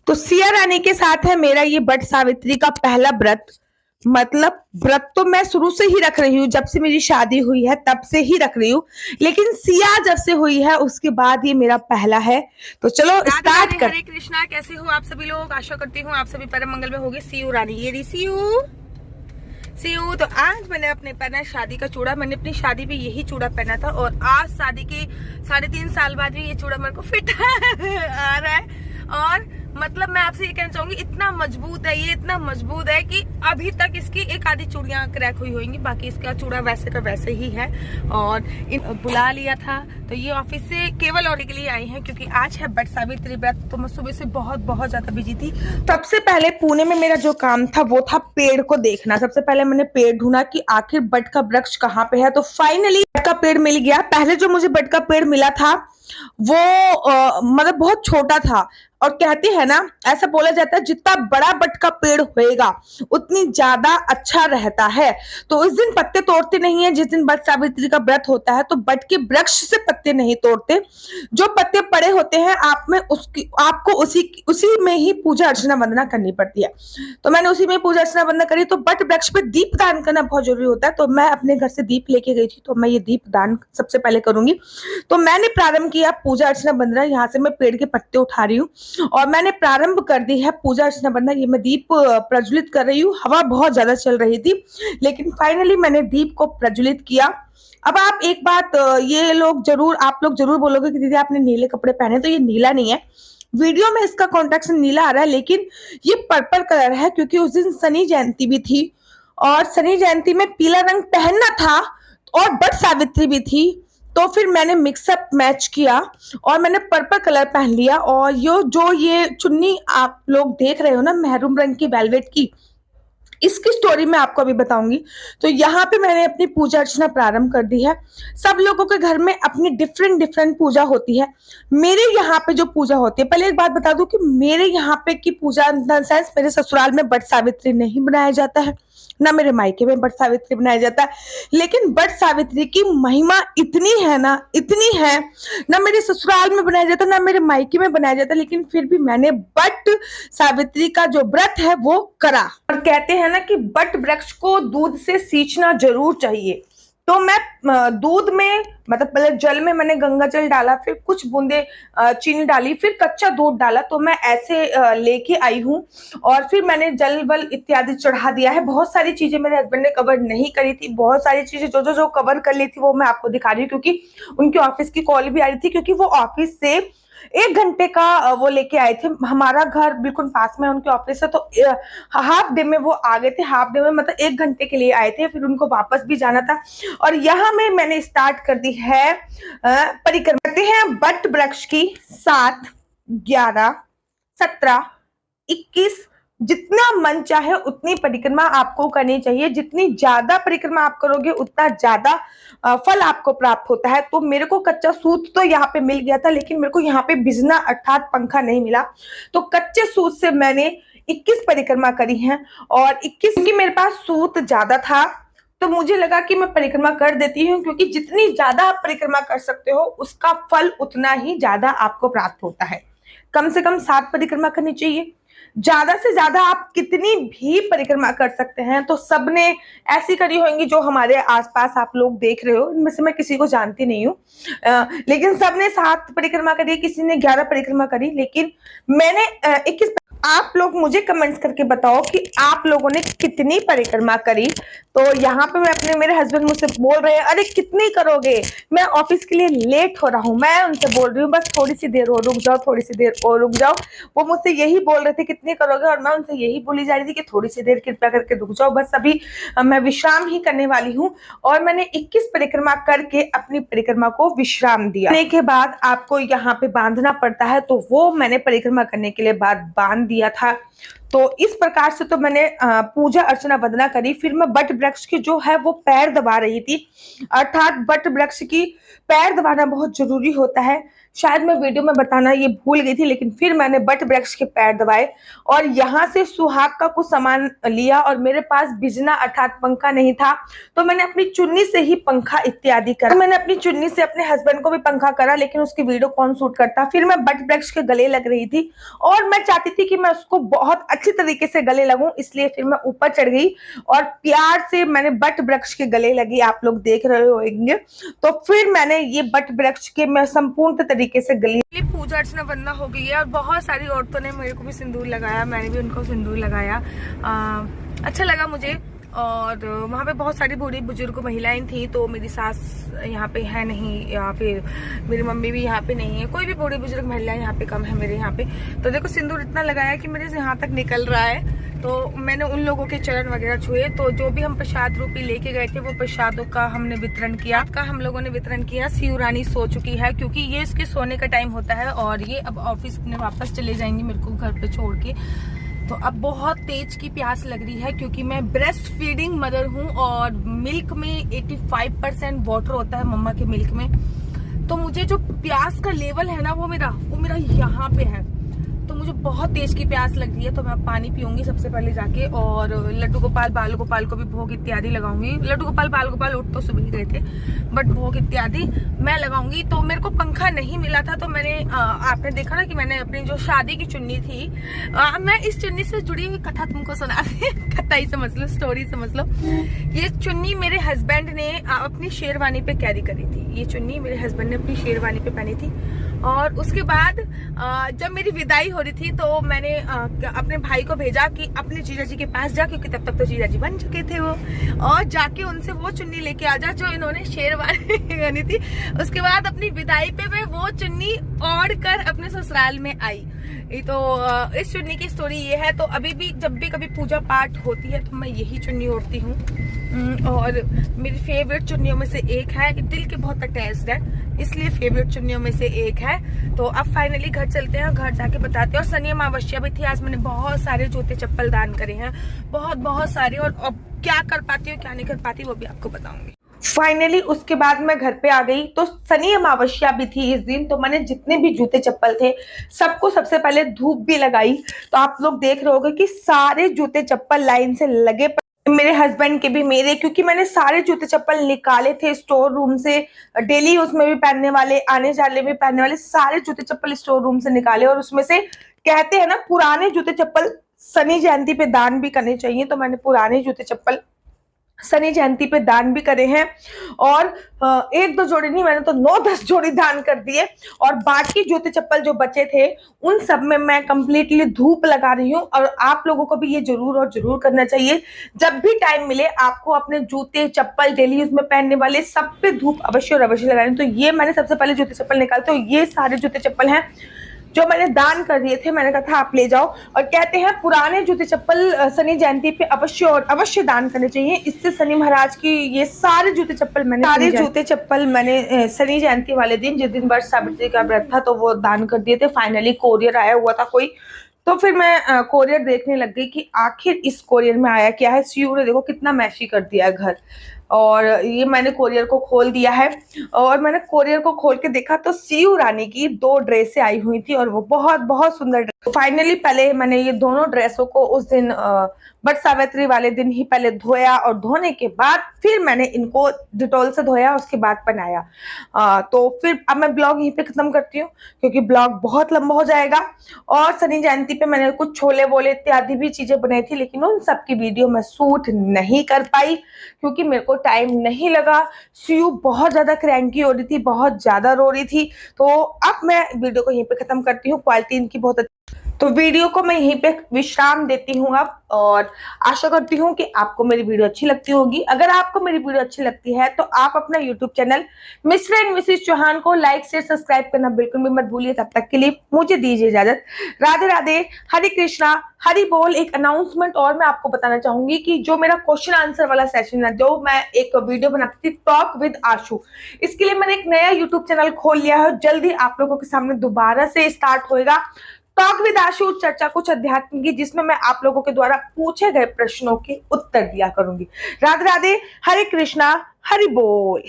तो सिया रानी के साथ है मेरा ये बट सावित्री का पहला व्रत। मतलब व्रत तो मैं शुरू से ही रख रही हूँ, जब से मेरी शादी हुई है तब से ही रख रही हूँ, लेकिन सिया जब से हुई है उसके बाद ये मेरा पहला है। तो चलो स्टार्ट कर। हरे कृष्णा, कैसे हो आप सभी लोग? आशा करती हूँ आप सभी परम मंगल में होगी। सीयू रानी, ये रही सीयू। तो आज मैंने अपने पहना शादी का चूड़ा। मैंने अपनी शादी पे यही चूड़ा पहना था और आज शादी के 3.5 साल बाद भी ये चूड़ा मेरे को फिट आ रहा है। और मतलब मैं आपसे ये कहना चाहूंगी, इतना मजबूत है ये, इतना मजबूत है कि अभी तक इसकी एक आधी चूड़ियां क्रैक हुई होंगी, बाकी इसका चूड़ा वैसे का वैसे ही है। और बुला लिया था तो ये ऑफिस से केवल और के लिए आई हैं क्योंकि आज है बट सावित्री व्रत। तो मैं सुबह से बहुत ज्यादा बिजी थी। सबसे पहले पुणे में मेरा जो काम था वो था पेड़ को देखना। सबसे पहले मैंने पेड़ ढूंढा कि आखिर बट का वृक्ष कहाँ पे है, तो फाइनली बट का पेड़ मिल गया। पहले जो मुझे बट का पेड़ मिला था वो मतलब बहुत छोटा था, और कहते हैं ना, ऐसा बोला जाता है जितना बड़ा बट का पेड़ होएगा उतनी ज्यादा अच्छा रहता है। तो इस दिन पत्ते तोड़ते नहीं है, जिस दिन बट सावित्री का व्रत होता है तो बट के वृक्ष से पत्ते नहीं तोड़ते। जो पत्ते पड़े होते हैं आपको उसी में ही पूजा अर्चना वंदना करनी पड़ती है। तो मैंने उसी में पूजा अर्चना वंदना करी। तो बट वृक्ष पे दीप दान करना बहुत जरूरी होता है, तो मैं अपने घर से दीप लेके गई थी, तो मैं ये दीप दान सबसे पहले करूंगी। तो मैंने प्रारंभ किया पूजा अर्चना वंदना। यहाँ से मैं पेड़ के पत्ते उठा रही हूँ और मैंने प्रारंभ कर दी है पूजा अर्चना वंदना। ये मैं दीप प्रज्वलित कर रही हूँ। हवा बहुत ज्यादा चल रही थी, लेकिन फाइनली मैंने दीप को प्रज्वलित किया। अब आप एक बात आप लोग जरूर बोलोगे कि दीदी आपने नीले कपड़े पहने, तो ये नीला नहीं है। वीडियो में इसका कॉन्टेक्स्ट नीला आ रहा है, लेकिन ये पर्पल कलर है क्योंकि उस दिन शनि जयंती भी थी और शनि जयंती में पीला रंग पहनना था और बट सावित्री भी थी। तो फिर मैंने मिक्सअप मैच किया और मैंने पर्पल कलर पहन लिया। और ये चुन्नी आप लोग देख रहे हो ना, मैरून रंग की वेलवेट की, इसकी स्टोरी मैं आपको अभी बताऊंगी। तो यहाँ पे मैंने अपनी पूजा अर्चना प्रारंभ कर दी है। सब लोगों के घर में अपनी डिफरेंट पूजा होती है। मेरे यहाँ पे जो पूजा होती है, पहले एक बात बता दूं कि मेरे यहाँ पे की पूजा सेंस, मेरे ससुराल में बट सावित्री नहीं बनाया जाता है, ना मेरे मायके में बट सावित्री बनाया जाता है। लेकिन बट सावित्री की महिमा इतनी है ना मेरे ससुराल में बनाया जाता, ना मेरे मायके में बनाया जाता, लेकिन फिर भी मैंने बट सावित्री का जो व्रत है वो करा। और कहते हैं ना कि बट वृक्ष को दूध से सींचना जरूर चाहिए। तो मैं दूध में, मतलब पहले जल में मैंने गंगा जल डाला, फिर कुछ बूंदे चीनी डाली, फिर कच्चा दूध डाला। तो मैं ऐसे लेके आई हूँ और फिर मैंने जल वल इत्यादि चढ़ा दिया है। बहुत सारी चीजें मेरे हस्बैंड ने कवर नहीं करी थी। बहुत सारी चीजें जो कवर कर ली थी वो मैं आपको दिखा रही हूँ, क्योंकि उनकी ऑफिस की कॉल भी आ रही थी, क्योंकि वो ऑफिस से 1 घंटे का वो लेके आए थे। हमारा घर बिल्कुल पास में उनके ऑफिस है, तो हाफ डे में वो आ गए थे। हाफ डे में मतलब 1 घंटे के लिए आए थे, फिर उनको वापस भी जाना था। और यहाँ में मैंने स्टार्ट कर दी है परिक्रमा। करते हैं बट वृक्ष की 7, 11, 17, 21, जितना मन चाहे उतनी परिक्रमा आपको करनी चाहिए। जितनी ज्यादा परिक्रमा आप करोगे उतना ज्यादा फल आपको प्राप्त होता है। तो मेरे को कच्चा सूत तो यहाँ पे मिल गया था, लेकिन मेरे को यहाँ पे बिजना अर्थात पंखा नहीं मिला। तो कच्चे सूत से मैंने 21 परिक्रमा करी है। और 21 की मेरे पास सूत ज्यादा था, तो मुझे लगा कि मैं परिक्रमा कर देती हूँ, क्योंकि जितनी ज्यादा आप परिक्रमा कर सकते हो उसका फल उतना ही ज्यादा आपको प्राप्त होता है। कम से कम 7 परिक्रमा करनी चाहिए। ज्यादा से ज्यादा आप कितनी भी परिक्रमा कर सकते हैं। तो सबने ऐसी करी होंगी, जो हमारे आसपास आप लोग देख रहे हो, इनमें से मैं किसी को जानती नहीं हूँ, लेकिन सबने 7 परिक्रमा करी, किसी ने 11 परिक्रमा करी, लेकिन मैंने 21। आप लोग मुझे कमेंट्स करके बताओ कि आप लोगों ने कितनी परिक्रमा करी। तो यहाँ पे मेरे हस्बैंड मुझसे बोल रहे हैं, अरे कितनी करोगे, मैं ऑफिस के लिए लेट हो रहा हूँ। मैं उनसे बोल रही हूँ बस थोड़ी सी देर और रुक जाओ, थोड़ी सी देर और रुक जाओ। वो मुझसे यही बोल रहे थे कितनी करोगे, और मैं उनसे यही बोली जा रही थी कि थोड़ी सी देर कृपया करके रुक जाओ, बस अभी मैं विश्राम ही करने वाली हूँ। और मैंने 21 परिक्रमा करके अपनी परिक्रमा को विश्राम दिया। के बाद आपको यहाँ पे बांधना पड़ता है, तो वो मैंने परिक्रमा करने के लिए बाद बांध दिया था। तो इस प्रकार से तो मैंने पूजा अर्चना वंदना करी। फिर मैं बट वृक्ष की जो है वो पैर दबा रही थी, अर्थात बट वृक्ष की पैर दबाना बहुत जरूरी होता है। शायद मैं वीडियो में बताना ये भूल गई थी, लेकिन फिर मैंने बट वृक्ष के पैर दबाए और यहाँ से सुहाग का कुछ सामान लिया और मेरे पास बिजना अर्थात पंखा नहीं था, तो मैंने अपनी चुन्नी से ही पंखा इत्यादि करा। मैंने अपनी चुन्नी से अपने हस्बैंड को भी पंखा करा, लेकिन उसकी वीडियो कौन शूट करता। फिर मैं बट वृक्ष के गले लग रही थी और मैं चाहती थी कि मैं उसको बहुत अच्छी तरीके से गले लगूं, इसलिए फिर मैं ऊपर चढ़ गई और प्यार से मैंने बट वृक्ष के गले लगी। आप लोग देख रहे होंगे। तो फिर मैंने ये बट वृक्ष के मैं संपूर्ण तरीके से गली। पूजा अर्चना बंदा हो गई है और बहुत सारी औरतों ने मेरे को भी सिंदूर लगाया, मैंने भी उनको सिंदूर लगाया। अच्छा लगा मुझे। और वहाँ पे बहुत सारी बूढ़ी बुजुर्ग महिलाएं थी, तो मेरी सास यहाँ पे है नहीं, या फिर मेरी मम्मी भी यहाँ पे नहीं है, कोई भी बूढ़ी बुजुर्ग महिलाएं यहाँ पे कम है मेरे यहाँ पे। तो देखो सिंदूर इतना लगाया कि मेरे से यहाँ तक निकल रहा है। तो मैंने उन लोगों के चरण वगैरह छुए। तो जो भी हम प्रसाद रूपी लेके गए थे वो प्रसादों का हमने वितरण किया। हम लोगों ने वितरण किया। सीयू रानी सो चुकी है क्योंकि ये इसके सोने का टाइम होता है और ये अब ऑफिस में वापस चले जाएंगी मेरे को घर पे छोड़ के। तो अब बहुत तेज की प्यास लग रही है क्योंकि मैं ब्रेस्ट फीडिंग मदर हूँ और मिल्क में 85% वाटर होता है मम्मा के मिल्क में। तो मुझे जो प्यास का लेवल है ना वो मेरा यहाँ पे है। तो मुझे बहुत तेज की प्यास लग रही है। तो मैं अब पानी पीऊंगी सबसे पहले जाके, और लड्डू गोपाल बाल गोपाल को भी भोग इत्यादि लगाऊंगी। लड्डू गोपाल बाल गोपाल उठ तो सुबह ही गए थे, बट भोग इत्यादि मैं लगाऊंगी। तो मेरे को पंखा नहीं मिला था, तो मैंने आपने देखा ना कि मैंने अपनी जो शादी की चुन्नी थी, मैं इस चुन्नी से जुड़ी हुई कथा तुमको सुना दी। कथा ही समझ लो, स्टोरी समझ लो। ये चुन्नी मेरे हस्बैंड ने अपनी शेरवानी पे कैरी करी थी। ये चुन्नी मेरे हस्बैंड ने अपनी शेरवानी पे पहनी थी। और उसके बाद जब मेरी विदाई हो रही थी तो मैंने अपने भाई को भेजा कि अपने जीजा जी के पास जा, क्योंकि तब तक तो जीजा जी बन चुके थे वो, और जाके उनसे वो चुन्नी लेके आ जा जो इन्होंने शेरवानी पहनी थी। उसके बाद अपनी विदाई पे मैं वो चुन्नी ओढ़ कर अपने ससुराल में आई। तो इस चुन्नी की स्टोरी ये है। तो अभी भी जब भी कभी पूजा पाठ होती है तो मैं यही चुन्नी ओढ़ती हूँ और मेरी फेवरेट चुन्नियों में से एक है। दिल के बहुत अटैच्ड है, इसलिए फेवरेट चुन्नियों में से एक है। तो अब फाइनली घर चलते हैं, घर जाके बताते हैं। और शनि अमावस्या भी थी आज। मैंने बहुत सारे जूते चप्पल दान करे हैं, बहुत सारे। और अब क्या कर पाती हूँ क्या नहीं कर पाती वो भी आपको बताऊंगी। फाइनली उसके बाद मैं घर पे आ गई। तो शनि अमावस्या भी थी इस दिन। तो मैंने जितने भी जूते चप्पल थे सबको सबसे पहले धूप भी लगाई। तो आप लोग देख रहे होंगे कि सारे जूते चप्पल लाइन से लगे, मेरे हस्बैंड के भी, मेरे, क्योंकि मैंने सारे जूते चप्पल निकाले थे स्टोर रूम से। डेली उसमें भी पहनने वाले, आने जाने में पहनने वाले सारे जूते चप्पल स्टोर रूम से निकाले। और उसमें से कहते हैं ना पुराने जूते चप्पल शनि जयंती पे दान भी करने चाहिए, तो मैंने पुराने जूते चप्पल शनि जयंती पे दान भी करे हैं। और एक दो जोड़ी नहीं, मैंने तो 9-10 जोड़ी दान कर दिए। और बाकी जूते चप्पल जो बचे थे उन सब में मैं कंप्लीटली धूप लगा रही हूँ। और आप लोगों को भी ये जरूर और जरूर करना चाहिए। जब भी टाइम मिले आपको अपने जूते चप्पल डेली यूज में पहनने वाले सब पे धूप अवश्य और अवश्य लगानी। तो ये मैंने सबसे पहले जूते चप्पल निकालते हो, ये सारे जूते चप्पल हैं जो मैंने दान कर दिए थे। मैंने कहा था आप ले जाओ। और कहते हैं पुराने जूते चप्पल शनि जयंती पे अवश्य और अवश्य दान करने चाहिए। इससे शनि महाराज की ये सारे जूते चप्पल मैंने शनि जयंती वाले दिन, जिस दिन वर्ष सावित्री का व्रत था, तो वो दान कर दिए थे। फाइनली कोरियर आया हुआ था कोई, तो फिर मैं कोरियर देखने लग गई कि आखिर इस कोरियर में आया क्या है। सीयू ने देखो कितना मैशी कर दिया है घर। और ये मैंने कोरियर को खोल दिया है और मैंने कोरियर को खोल के देखा तो सीयू रानी की 2 ड्रेसें आई हुई थी और वो बहुत सुंदर ड्रेस। फाइनली पहले मैंने ये दोनों ड्रेसों को उस दिन बट सावित्री वाले दिन ही पहले धोया और धोने के बाद फिर मैंने इनको डिटॉल से धोया, उसके बाद बनाया। तो फिर अब मैं ब्लॉग यहीं पे खत्म करती हूँ क्योंकि ब्लॉग बहुत लंबा हो जाएगा। और शनि जयंती पे मैंने कुछ छोले वोले इत्यादि भी चीजें बनाई थी, लेकिन उन सब की वीडियो मैं शूट नहीं कर पाई क्योंकि मेरे को टाइम नहीं लगा। सीयू बहुत ज्यादा क्रैंकी हो रही थी, बहुत ज्यादा रो रही थी। तो अब मैं वीडियो को यहीं पे खत्म करती हूँ। क्वालिटी इनकी बहुत अच्छी, तो वीडियो को मैं यहीं पे विश्राम देती हूँ अब। और आशा करती हूँ कि आपको मेरी वीडियो अच्छी लगती होगी। अगर आपको मेरी वीडियो अच्छी लगती है तो आप अपना YouTube channel Mr and Mrs Chauhan को लाइक शेयर सब्सक्राइब करना बिल्कुल भी मत भूलिए। तब तक के लिए मुझे दीजिए इजाजत। राधे राधे, हरे कृष्णा, हरि बोल। एक अनाउंसमेंट और मैं आपको बताना चाहूंगी कि जो मेरा क्वेश्चन आंसर वाला सेशन है, जो मैं एक वीडियो बनाती थी टॉक विद आशु, इसके लिए मैंने एक नया यूट्यूब चैनल खोल लिया है। जल्दी आप लोगों के सामने दोबारा से स्टार्ट होएगा टॉक विद आशु, चर्चा कुछ अध्यात्म की, जिसमें मैं आप लोगों के द्वारा पूछे गए प्रश्नों के उत्तर दिया करूंगी। राधे राधे, हरे कृष्णा, हरि बोल।